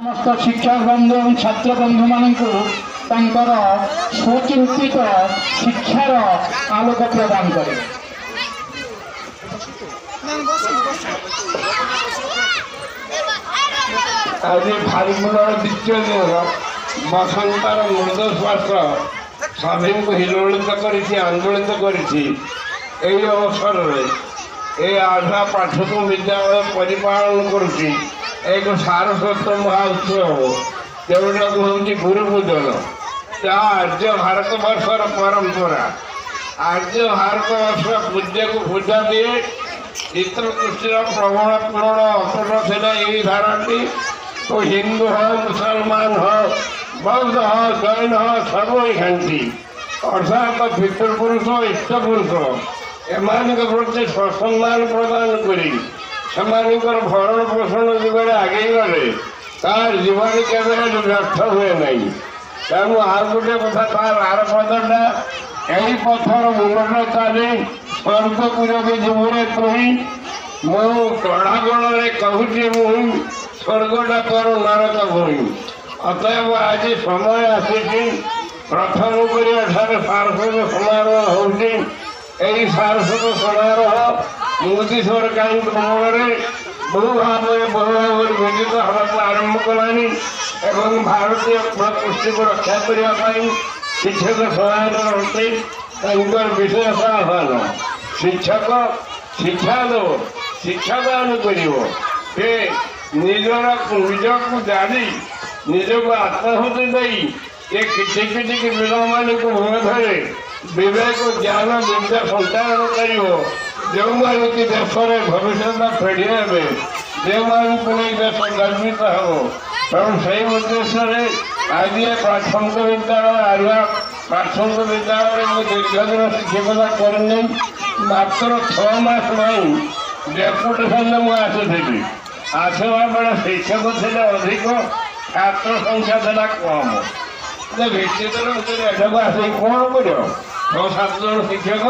समस्त शिक्षक बंधु और छात्र बंधु मान सुचिंतित शिक्षार आलोक प्रदान करे। आज फाल्गुन द्वितीय दिन बसंतर मृद श्वास सभी को हिलोलित आंदोलित अवसर में आधा पाठ को विद्यालय परिपालन करुच्ची एक सारस्वत महोत्सव जोटा हूँ गुरुपूजन आर्य भारत वर्षर परंपरा। आर्य भारत वर्ष पूज्य को पूजा दिए चित्रकृष्ण प्रबल पूर्ण अटूट थे यही धाराटी तो हिंदू हो मुसलमान हो बौद्ध हो जैन हो सब खाती अर्थात पितृपुरुष इष्ट पुरुष एम प्रति सम्मान प्रदान करी भरण पोषण जुगे आगे गले तार जीवन के व्यर्थ हुए नहीं। तेणु आर गोटे कथा तार आर पदटा यही पथर मुंडा चली स्वर्ग को जब जीवने तुही मु कड़ागण कहूँ मुझ स्वर्गटा तोर नरक भूमि। अतएव आज समय आसी प्रथम कर सारस्वत समारोह होती सारस्वत समारोह मोदी सरकार कमल बहु भाव विजित हाँक आरंभ कलानी एवं भारतीय पुष्टि को रक्षा करने शिक्षक सहायक होते विशेष आह्वान शिक्षक शिक्षा दब शिक्षा दान कर निज को जानी निज को आत्माहुति दे ये किसी किसी पिला मान को धरे विवेक ज्ञान विद्या संचालन कर जो कि देश में भविष्य पीढ़ी हे जो नहीं देश गर्वित हम तेणु से उद्देश्य आज ये प्राथमिक विद्यालय आरुआ प्राथमिक विद्यालय में दीर्घ दिन शिक्षकता करनी मात्र 6 मास नहीं डेपुटेशन मुझे आसवा बेले शिक्षक थे अधिक छात्र संख्या था कम भित्तिक एठाक आस कौन कर 6-7 जन शिक्षक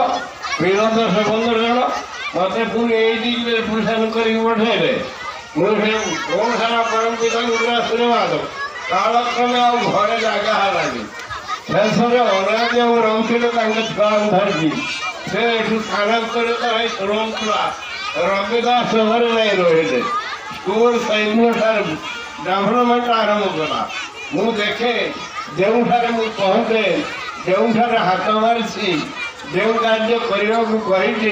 10-15 जन मत पुणी ये डेपुटेशन कर पठेले मुझे कौन सारा परम पिता पूरा आशीर्वाद कालक्रमे घरे जगह है शेष अनाज रोते छुआ धरिकी से स्थानांतरित तुरंतुआ रविदास घर नहीं रही स्कूल सैन्य डेभलपमेंट आरंभ कला मु देखे जो पहुँचे जो हाथ मारी जो कार्य करने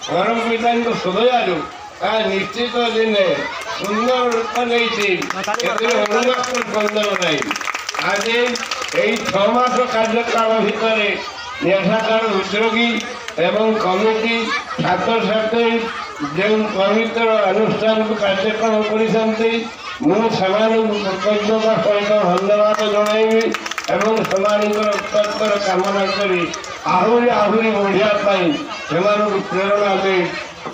परम पिता सुधयालु निश्चित दिने सुंदर रूप नहीं ना आज यही 6 मास कार्यकाल भितर निशाकार उद्योगी एवं कमिटी छात्र छात्री जो पवित्र अनुष्ठान को कार्यक्रम कर कृतज्ञता सहित धन्यवाद जनइबी एवं उत्तर कामना करी आहरी आहरी बढ़ियापाई से प्रेरणा दे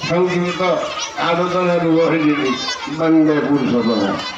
संगीत आलोचना बढ़ी वंदे पुरुषोत्तम।